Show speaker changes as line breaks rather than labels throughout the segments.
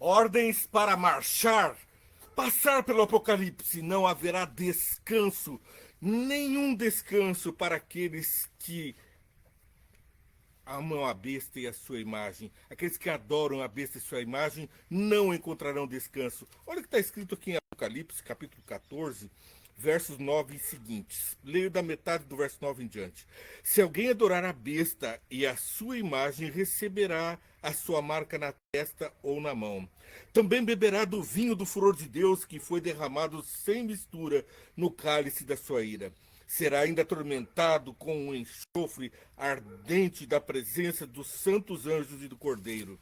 Ordens para marchar, passar pelo Apocalipse. Não haverá descanso, nenhum descanso para aqueles que amam a besta e a sua imagem. Aqueles que adoram a besta e sua imagem não encontrarão descanso. Olha o que está escrito aqui em Apocalipse, capítulo 14, versos 9 e seguintes. Leio da metade do verso 9 em diante. Se alguém adorar a besta e a sua imagem, receberá a sua marca na testa ou na mão. Também beberá do vinho do furor de Deus, que foi derramado sem mistura no cálice da sua ira. Será ainda atormentado com o enxofre ardente da presença dos santos anjos e do Cordeiro.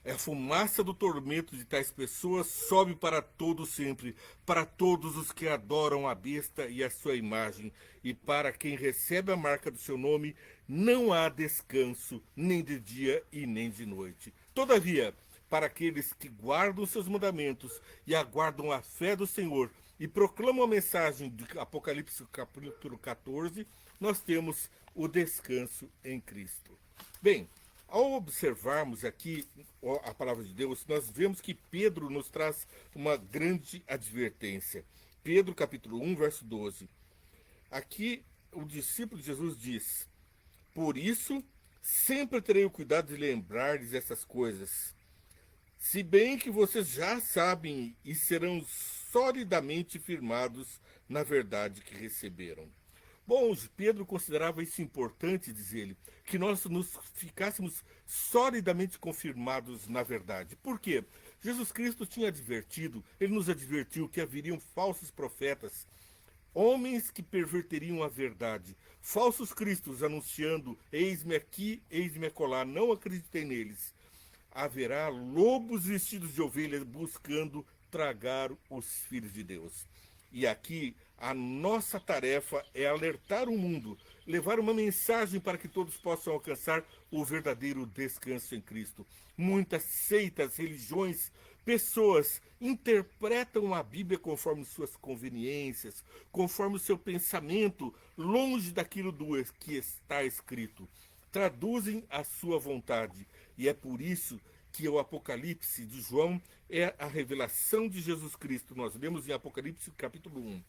A fumaça do tormento de tais pessoas sobe para todo sempre, para todos os que adoram a besta e a sua imagem, e para quem recebe a marca do seu nome, não há descanso, nem de dia e nem de noite. Todavia, para aqueles que guardam seus mandamentos e aguardam a fé do Senhor e proclamam a mensagem de Apocalipse capítulo 14, nós temos o descanso em Cristo. Bem, ao observarmos aqui a palavra de Deus, nós vemos que Pedro nos traz uma grande advertência. Pedro, capítulo 1, verso 12. Aqui, o discípulo de Jesus diz: por isso, sempre terei o cuidado de lembrar-lhes essas coisas, se bem que vocês já sabem e serão solidamente firmados na verdade que receberam. Bom, Pedro considerava isso importante, diz ele, que nós nos ficássemos solidamente confirmados na verdade. Por quê? Jesus Cristo tinha advertido, ele nos advertiu que haveriam falsos profetas, homens que perverteriam a verdade, falsos cristos anunciando, eis-me aqui, eis-me acolá, não acreditei neles. Haverá lobos vestidos de ovelhas buscando tragar os filhos de Deus. E aqui a nossa tarefa é alertar o mundo, levar uma mensagem para que todos possam alcançar o verdadeiro descanso em Cristo. Muitas seitas, religiões, pessoas interpretam a Bíblia conforme suas conveniências, conforme o seu pensamento, longe daquilo do que está escrito. Traduzem a sua vontade. E é por isso que o Apocalipse de João é a revelação de Jesus Cristo. Nós lemos em Apocalipse capítulo 1,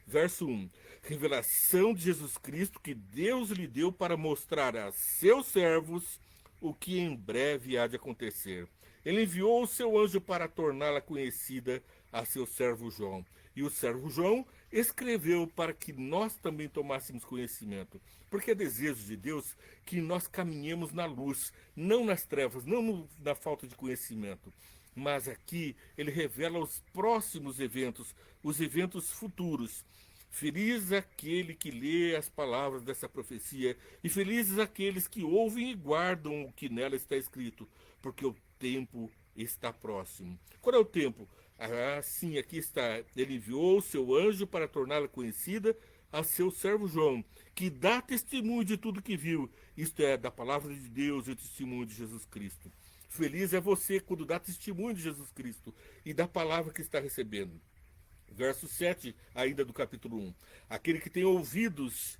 verso 1. Revelação de Jesus Cristo que Deus lhe deu para mostrar a seus servos o que em breve há de acontecer. Ele enviou o seu anjo para torná-la conhecida a seu servo João. E o servo João escreveu para que nós também tomássemos conhecimento. Porque é desejo de Deus que nós caminhemos na luz, não nas trevas, não na falta de conhecimento. Mas aqui ele revela os próximos eventos, os eventos futuros. Feliz aquele que lê as palavras dessa profecia, e felizes aqueles que ouvem e guardam o que nela está escrito, porque o tempo está próximo. Qual é o tempo? Sim, aqui está. Ele enviou o seu anjo para torná-la conhecida a seu servo João, que dá testemunho de tudo que viu, isto é, da palavra de Deus e o testemunho de Jesus Cristo. Feliz é você quando dá testemunho de Jesus Cristo e da palavra que está recebendo. Verso 7, ainda do capítulo 1. Aquele que tem ouvidos,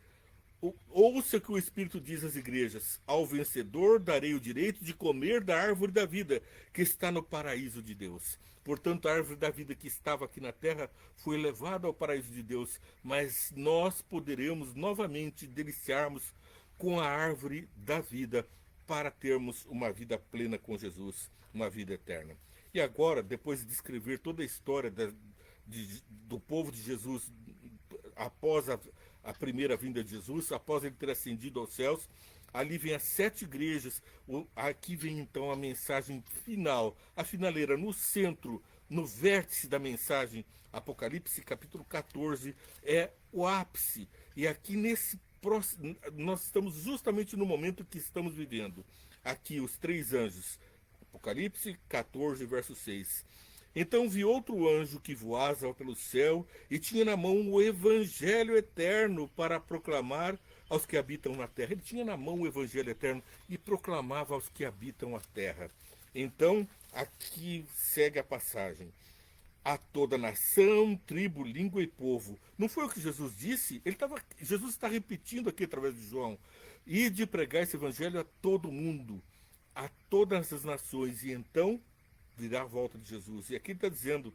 ouça o que o Espírito diz às igrejas. Ao vencedor darei o direito de comer da árvore da vida, que está no paraíso de Deus. Portanto, a árvore da vida que estava aqui na terra foi levada ao paraíso de Deus, mas nós poderemos novamente deliciarmos com a árvore da vida para termos uma vida plena com Jesus, uma vida eterna. E agora, depois de descrever toda a história do povo de Jesus após a primeira vinda de Jesus, após ele ter ascendido aos céus, ali vem as 7 igrejas. Aqui vem então a mensagem final, a finaleira, no centro, no vértice da mensagem. Apocalipse capítulo 14 é o ápice. E aqui nesse próximo, nós estamos justamente no momento que estamos vivendo. Aqui os 3 anjos. Apocalipse 14, verso 6. Então vi outro anjo que voava pelo céu e tinha na mão o evangelho eterno para proclamar aos que habitam na terra. Ele tinha na mão o evangelho eterno e proclamava aos que habitam a terra. Então, aqui segue a passagem. A toda nação, tribo, língua e povo. Não foi o que Jesus disse? Jesus está repetindo aqui através de João. E de pregar esse evangelho a todo mundo, a todas as nações. E então virá a volta de Jesus. E aqui está dizendo,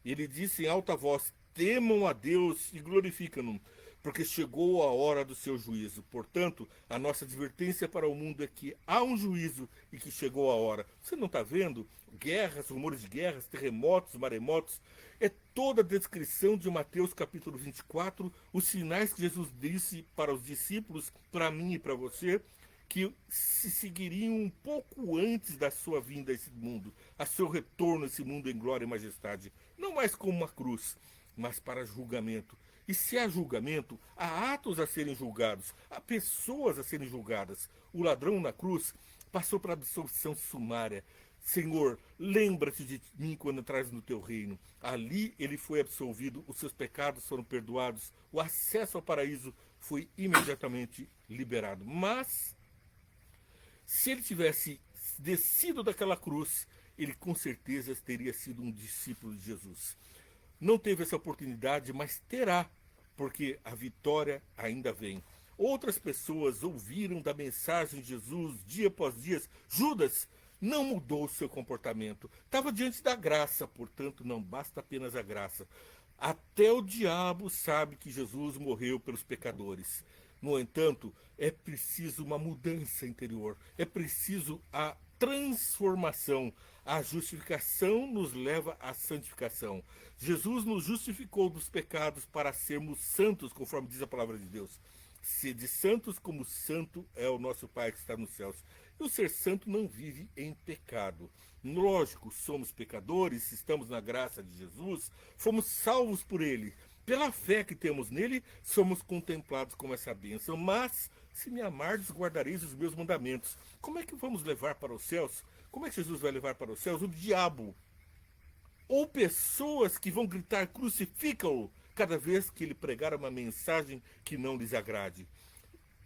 ele disse em alta voz, temam a Deus e glorificam-no, porque chegou a hora do seu juízo. Portanto, a nossa advertência para o mundo é que há um juízo e que chegou a hora. Você não está vendo? Guerras, rumores de guerras, terremotos, maremotos. É toda a descrição de Mateus capítulo 24, os sinais que Jesus disse para os discípulos, para mim e para você, que se seguiriam um pouco antes da sua vinda a esse mundo, a seu retorno a esse mundo em glória e majestade. Não mais como uma cruz, mas para julgamento. E se há julgamento, há atos a serem julgados, há pessoas a serem julgadas. O ladrão na cruz passou para a absolvição sumária. Senhor, lembra-te de mim quando entrares no teu reino. Ali ele foi absolvido, os seus pecados foram perdoados, o acesso ao paraíso foi imediatamente liberado. Mas, se ele tivesse descido daquela cruz, ele com certeza teria sido um discípulo de Jesus. Não teve essa oportunidade, mas terá, porque a vitória ainda vem. Outras pessoas ouviram da mensagem de Jesus dia após dia. Judas não mudou o seu comportamento. Estava diante da graça, portanto, não basta apenas a graça. Até o diabo sabe que Jesus morreu pelos pecadores. No entanto, é preciso uma mudança interior. É preciso a transformação. A justificação nos leva à santificação. Jesus nos justificou dos pecados para sermos santos, conforme diz a palavra de Deus. Sede santos como santo é o nosso Pai que está nos céus. E o ser santo não vive em pecado. Lógico, somos pecadores, estamos na graça de Jesus, fomos salvos por Ele. Pela fé que temos nele, somos contemplados com essa bênção. Mas, se me amardes, guardareis os meus mandamentos. Como é que vamos levar para os céus? Como é que Jesus vai levar para os céus? O diabo. Ou pessoas que vão gritar, crucifica-o, cada vez que ele pregar uma mensagem que não lhes agrade.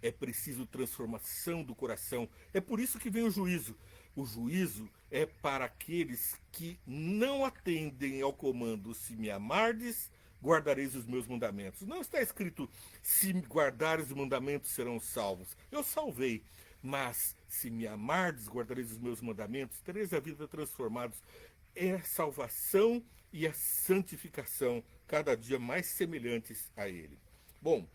É preciso transformação do coração. É por isso que vem o juízo. O juízo é para aqueles que não atendem ao comando, se me amardes, guardareis os meus mandamentos. Não está escrito, se guardares os mandamentos serão salvos. Eu salvei. Mas, se me amardes, guardareis os meus mandamentos, tereis a vida transformados. É a salvação e a santificação, cada dia mais semelhantes a Ele. Bom,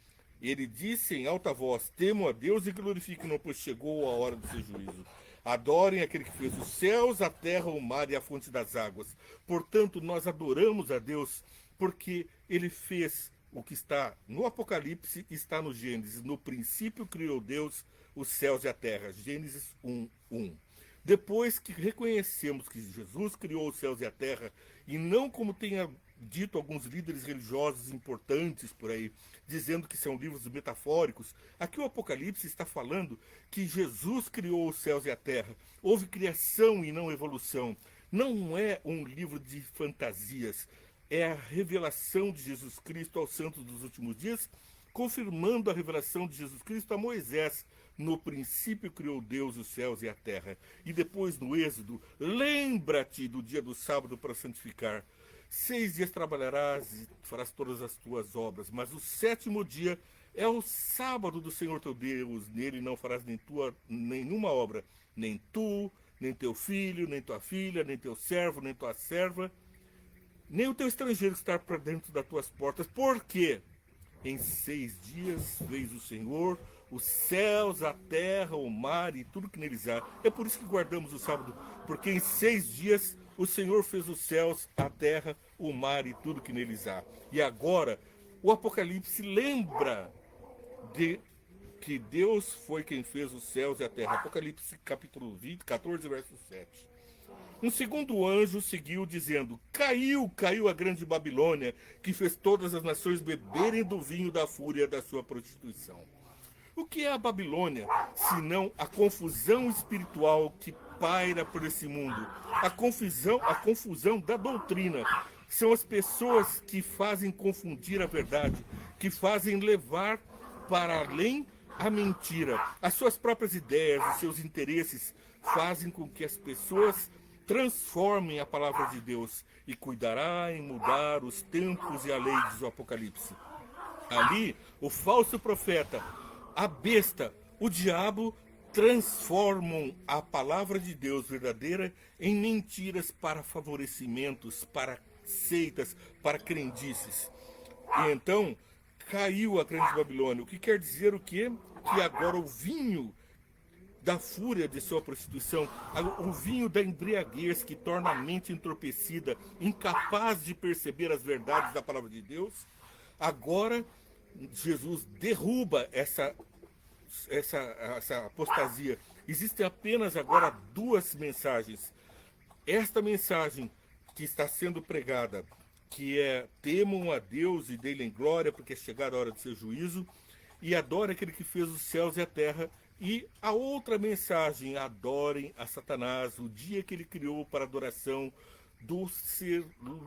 ele disse em alta voz, temam a Deus e glorifiquem-no, pois chegou a hora do seu juízo. Adorem aquele que fez os céus, a terra, o mar e a fonte das águas. Portanto, nós adoramos a Deus, porque Ele fez o que está no Apocalipse, está no Gênesis. No princípio criou Deus os céus e a terra. Gênesis 1:1. Depois que reconhecemos que Jesus criou os céus e a terra, e não como tenha dito alguns líderes religiosos importantes por aí, dizendo que são livros metafóricos, aqui o Apocalipse está falando que Jesus criou os céus e a terra. Houve criação e não evolução. Não é um livro de fantasias, é a revelação de Jesus Cristo aos santos dos últimos dias, confirmando a revelação de Jesus Cristo a Moisés. No princípio criou Deus os céus e a terra. E depois no Êxodo, lembra-te do dia do sábado para santificar. 6 dias trabalharás e farás todas as tuas obras, mas o 7º dia é o sábado do Senhor teu Deus. Nele não farás nenhuma obra, nem tu, nem teu filho, nem tua filha, nem teu servo, nem tua serva, nem o teu estrangeiro que está para dentro das tuas portas. Porque em 6 dias fez o Senhor os céus, a terra, o mar e tudo que neles há. É por isso que guardamos o sábado, porque em 6 dias o Senhor fez os céus, a terra, o mar e tudo que neles há. E agora, o Apocalipse lembra de que Deus foi quem fez os céus e a terra. Apocalipse capítulo 14, verso 7. Um segundo anjo seguiu dizendo, caiu a grande Babilônia, que fez todas as nações beberem do vinho da fúria da sua prostituição. O que é a Babilônia, senão a confusão espiritual que paira por esse mundo? A confusão da doutrina. São as pessoas que fazem confundir a verdade, que fazem levar para além a mentira. As suas próprias ideias, os seus interesses fazem com que as pessoas transformem a palavra de Deus e cuidará em mudar os tempos e a lei, diz o Apocalipse. Ali, o falso profeta, a besta, o diabo, transformam a palavra de Deus verdadeira em mentiras para favorecimentos, para seitas, para crendices. E então caiu a grande Babilônia. O que quer dizer o quê? Que agora o vinho da fúria de sua prostituição, o vinho da embriaguez que torna a mente entorpecida, incapaz de perceber as verdades da palavra de Deus, agora Jesus derruba essa apostasia. Existem apenas agora duas mensagens. Esta mensagem que está sendo pregada, que é: temam a Deus e dê-lhe glória, porque é chegada a hora do seu juízo, e adore aquele que fez os céus e a terra. E a outra mensagem: adorem a Satanás, o dia que ele criou para adoração do ser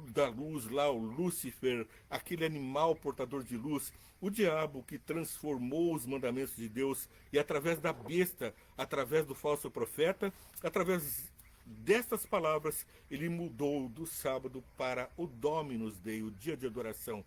da luz lá, o Lúcifer, aquele animal portador de luz, o diabo que transformou os mandamentos de Deus, e através da besta, através do falso profeta, através destas palavras, ele mudou do sábado para o Dominus Dei, o dia de adoração.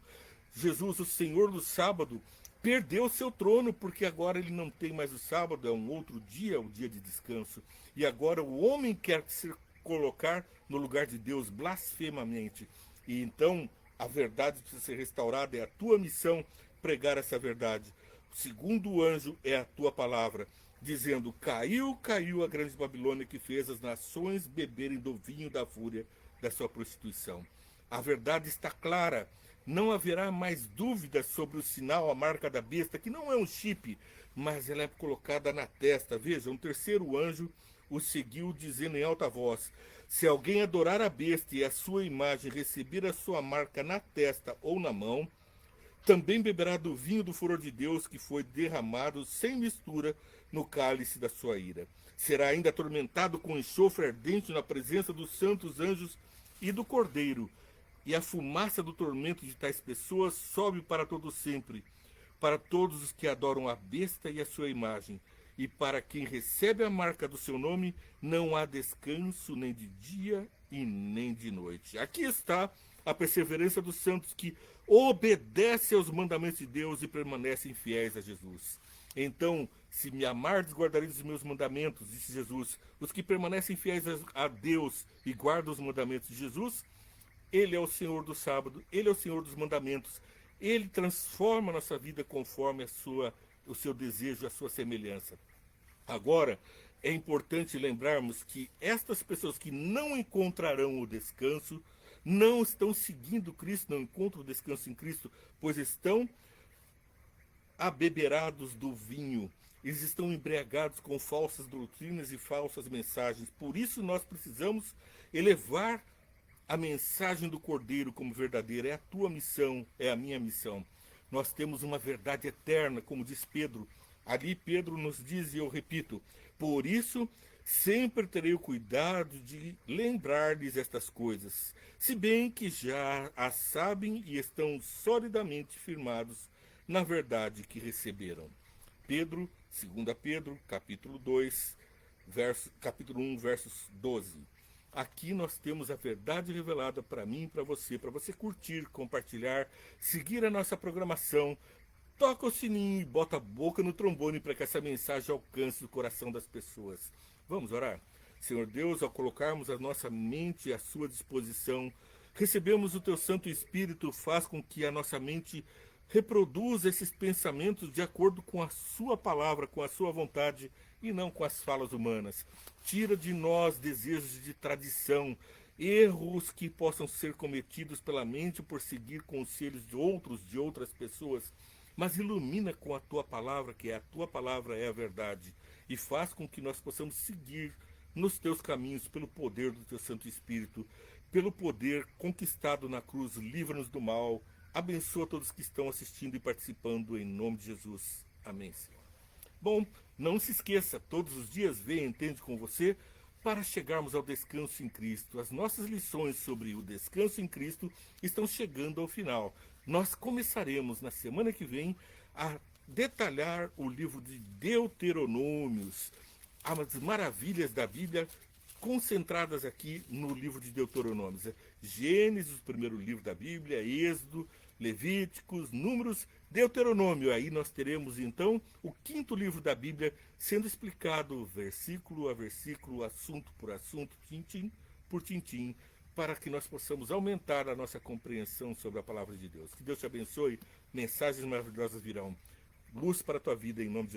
Jesus, o Senhor do sábado, perdeu seu trono, porque agora ele não tem mais o sábado, é um outro dia, o dia de descanso. E agora o homem quer se colocar no lugar de Deus blasfemamente. E então a verdade precisa ser restaurada, é a tua missão pregar essa verdade. O segundo anjo é a tua palavra, dizendo: caiu, caiu a grande Babilônia, que fez as nações beberem do vinho da fúria da sua prostituição. A verdade está clara. Não haverá mais dúvidas sobre o sinal, a marca da besta, que não é um chip, mas ela é colocada na testa. Veja, um terceiro anjo o seguiu, dizendo em alta voz: se alguém adorar a besta e a sua imagem, receber a sua marca na testa ou na mão, também beberá do vinho do furor de Deus, que foi derramado sem mistura no cálice da sua ira. Será ainda atormentado com enxofre ardente na presença dos santos anjos e do Cordeiro. E a fumaça do tormento de tais pessoas sobe para todo sempre, para todos os que adoram a besta e a sua imagem. E para quem recebe a marca do seu nome, não há descanso nem de dia e nem de noite. Aqui está a perseverança dos santos que obedecem aos mandamentos de Deus e permanecem fiéis a Jesus. Então, se me amardes, guardareis os meus mandamentos, disse Jesus. Os que permanecem fiéis a Deus e guardam os mandamentos de Jesus, ele é o Senhor do sábado, ele é o Senhor dos mandamentos. Ele transforma a nossa vida conforme o seu desejo, a sua semelhança. Agora, é importante lembrarmos que estas pessoas que não encontrarão o descanso, não estão seguindo Cristo, não encontram o descanso em Cristo, pois estão abeberados do vinho. Eles estão embriagados com falsas doutrinas e falsas mensagens. Por isso nós precisamos elevar a mensagem do Cordeiro como verdadeira. É a tua missão, é a minha missão. Nós temos uma verdade eterna, como diz Pedro. Ali Pedro nos diz, e eu repito: por isso sempre terei o cuidado de lembrar-lhes estas coisas, se bem que já as sabem e estão solidamente firmados na verdade que receberam. Pedro, 2 Pedro, capítulo 2, capítulo 1, versos 12. Aqui nós temos a verdade revelada para mim e para você curtir, compartilhar, seguir a nossa programação. Toca o sininho e bota a boca no trombone para que essa mensagem alcance o coração das pessoas. Vamos orar? Senhor Deus, ao colocarmos a nossa mente à sua disposição, recebemos o teu Santo Espírito, faz com que a nossa mente reproduza esses pensamentos de acordo com a sua palavra, com a sua vontade e não com as falas humanas. Tira de nós desejos de tradição, erros que possam ser cometidos pela mente por seguir conselhos de outras pessoas, mas ilumina com a tua palavra, que a tua palavra é a verdade, e faz com que nós possamos seguir nos teus caminhos pelo poder do teu Santo Espírito, pelo poder conquistado na cruz. Livra-nos do mal. Abençoa todos que estão assistindo e participando, em nome de Jesus. Amém, Senhor. Bom, não se esqueça, todos os dias Vê e Entende com você, para chegarmos ao descanso em Cristo. As nossas lições sobre o descanso em Cristo estão chegando ao final. Nós começaremos na semana que vem a detalhar o livro de Deuteronômios, as maravilhas da Bíblia concentradas aqui no livro de Deuteronômios. Gênesis, o primeiro livro da Bíblia, Êxodo, Levíticos, Números Deuteronômio, aí nós teremos então o quinto livro da Bíblia sendo explicado versículo a versículo, assunto por assunto, tintim por tintim, para que nós possamos aumentar a nossa compreensão sobre a palavra de Deus. Que Deus te abençoe, mensagens maravilhosas virão. Luz para a tua vida em nome de Jesus.